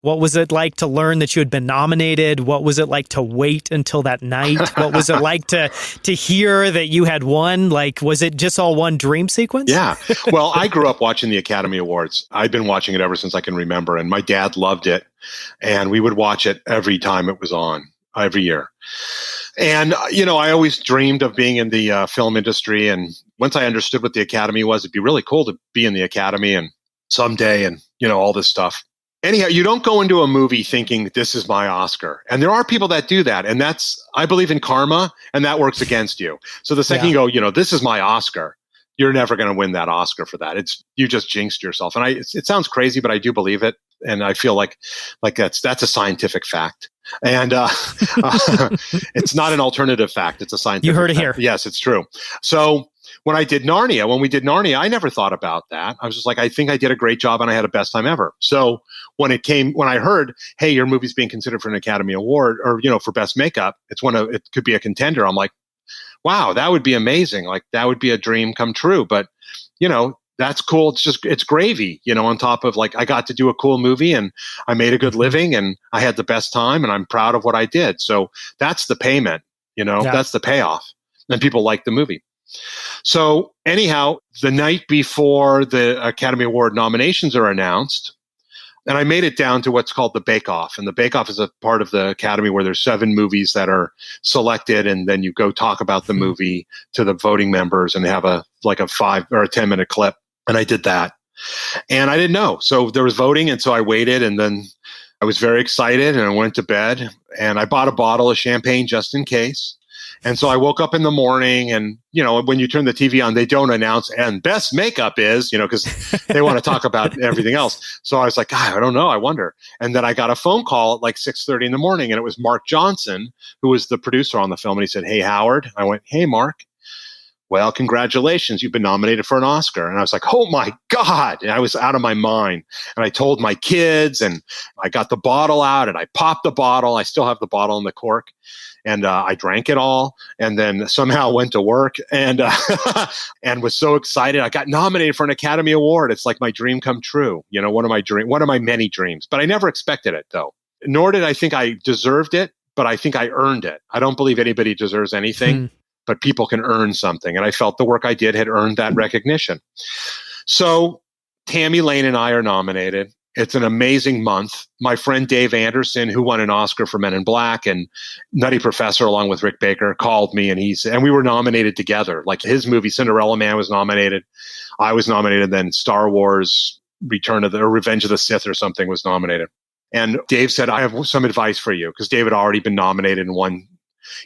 What was it like to learn that you had been nominated? What was it like to wait until that night? What was it like to hear that you had won? Like, was it just all one dream sequence? Yeah. Well, I grew up watching the Academy Awards. I've been watching it ever since I can remember, and my dad loved it, and we would watch it every time it was on, every year. And, I always dreamed of being in the film industry, and once I understood what the Academy was, it'd be really cool to be in the Academy and someday and, all this stuff. Anyhow, you don't go into a movie thinking this is my Oscar. And there are people that do that. And I believe in karma, and that works against you. So the second you go, this is my Oscar, you're never going to win that Oscar for that. You just jinxed yourself. And it sounds crazy, but I do believe it. And I feel like that's a scientific fact. And it's not an alternative fact. It's a scientific fact. You heard it here. Yes, it's true. So when we did Narnia, I never thought about that. I was just like, I think I did a great job and I had a best time ever. So when I heard, hey, your movie's being considered for an Academy Award or, for best makeup, it could be a contender. I'm like, wow, that would be amazing. Like that would be a dream come true. But, that's cool. It's gravy, on top of I got to do a cool movie and I made a good living and I had the best time and I'm proud of what I did. So that's the payment, that's the payoff. And people like the movie. So anyhow, the night before the Academy Award nominations are announced, and I made it down to what's called the Bake Off. And the Bake Off is a part of the Academy where there's 7 movies that are selected, and then you go talk about the movie to the voting members and have a 5 or a 10-minute clip. And I did that. And I didn't know. So there was voting, and so I waited, and then I was very excited, and I went to bed, and I bought a bottle of champagne just in case. And so I woke up in the morning and, when you turn the TV on, they don't announce and best makeup is, because they want to talk about everything else. So I was like, God, I don't know. I wonder. And then I got a phone call at 6:30 in the morning, and it was Mark Johnson, who was the producer on the film. And he said, hey, Howard. I went, hey, Mark. Well, congratulations. You've been nominated for an Oscar. And I was like, oh my God. And I was out of my mind. And I told my kids, and I got the bottle out and I popped the bottle. I still have the bottle and the cork. And I drank it all, and then somehow went to work and and was so excited. I got nominated for an Academy Award. It's like my dream come true. One of my many dreams. But I never expected it, though. Nor did I think I deserved it, but I think I earned it. I don't believe anybody deserves anything, but people can earn something. And I felt the work I did had earned that recognition. So Tammy Lane and I are nominated. It's an amazing month. My friend Dave Anderson, who won an Oscar for Men in Black and Nutty Professor along with Rick Baker, called me, and we were nominated together. Like his movie Cinderella Man was nominated. I was nominated. Then Star Wars Revenge of the Sith or something was nominated. And Dave said, I have some advice for you, because Dave had already been nominated and won.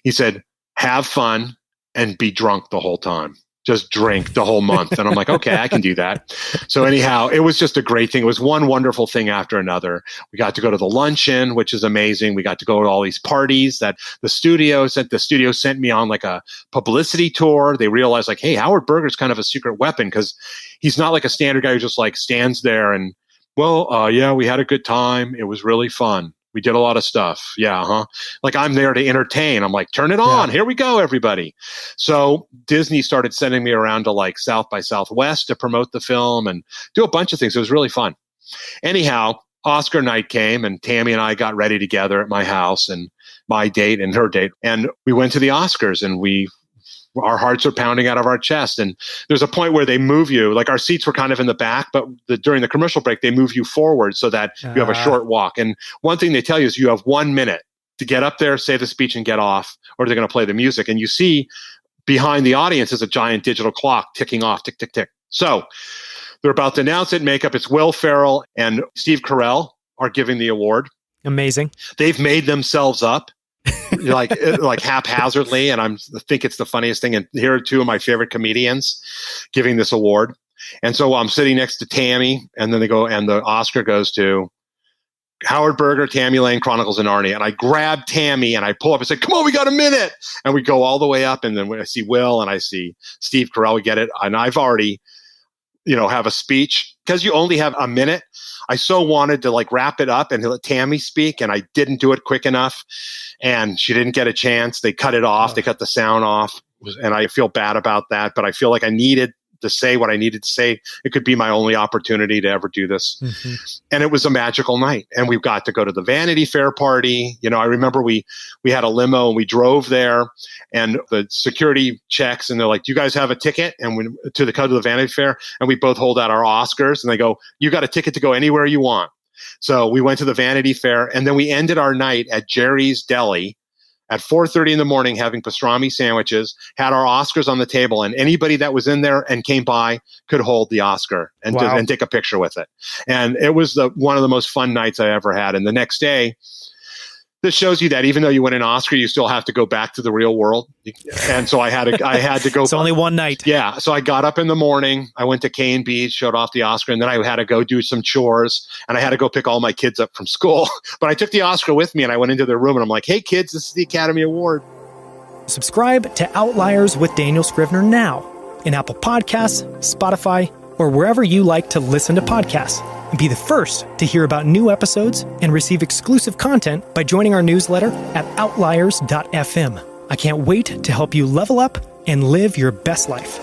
He said, have fun and be drunk the whole time. Just drink the whole month. And I'm like, okay, I can do that. So anyhow, it was just a great thing. It was one wonderful thing after another. We got to go to the luncheon, which is amazing. We got to go to all these parties that the studio sent me on a publicity tour. They realized hey, Howard Berger's kind of a secret weapon, because he's not like a standard guy who just stands there and, yeah, we had a good time. It was really fun. We did a lot of stuff. Yeah. I'm there to entertain. I'm like, turn it on. Yeah. Here we go, everybody. So Disney started sending me around to South by Southwest to promote the film and do a bunch of things. It was really fun. Anyhow, Oscar night came, and Tammy and I got ready together at my house, and my date and her date. And we went to the Oscars, and our hearts are pounding out of our chest. And there's a point where they move you, our seats were kind of in the back, but during the commercial break, they move you forward so that you have a short walk. And one thing they tell you is you have 1 minute to get up there, say the speech, and get off, or they're going to play the music. And you see behind the audience is a giant digital clock ticking off, tick, tick, tick. So they're about to announce it. Makeup, it's Will Ferrell and Steve Carell are giving the award. Amazing. They've made themselves up. Haphazardly, and I think it's the funniest thing. And here are 2 of my favorite comedians giving this award. And so I'm sitting next to Tammy, and then they go, and the Oscar goes to Howard Berger, Tammy Lane, Chronicles of Narnia. And I grab Tammy and I pull up and say, come on, we got a minute. And we go all the way up. And then when I see Will and I see Steve Carell, we get it. And I've already, have a speech, because you only have a minute. I so wanted to wrap it up and let Tammy speak, and I didn't do it quick enough, and she didn't get a chance. They cut it off. They cut the sound off, and I feel bad about that, but I feel like I needed to say what I needed to say. It could be my only opportunity to ever do this. Mm-hmm. And it was a magical night. And we got to go to the Vanity Fair party. You know, I remember we had a limo and we drove there, and the security checks, and they're like, "Do you guys have a ticket?" And we to the Vanity Fair, and we both hold out our Oscars, and they go, "You got a ticket to go anywhere you want." So we went to the Vanity Fair, and then we ended our night at Jerry's Deli at 4:30 in the morning, having pastrami sandwiches, had our Oscars on the table, and anybody that was in there and came by could hold the Oscar and, wow. and take a picture with it. And it was one of the most fun nights I ever had. And the next day, this shows you that even though you win an Oscar, you still have to go back to the real world. And so I had to go. It's only one night. Yeah. So I got up in the morning. I went to KNB, showed off the Oscar, and then I had to go do some chores, and I had to go pick all my kids up from school. But I took the Oscar with me, and I went into their room, and I'm like, "Hey, kids, this is the Academy Award." Subscribe to Outliers with Daniel Scrivner now in Apple Podcasts, Spotify, or wherever you like to listen to podcasts. And be the first to hear about new episodes and receive exclusive content by joining our newsletter at outliers.fm. I can't wait to help you level up and live your best life.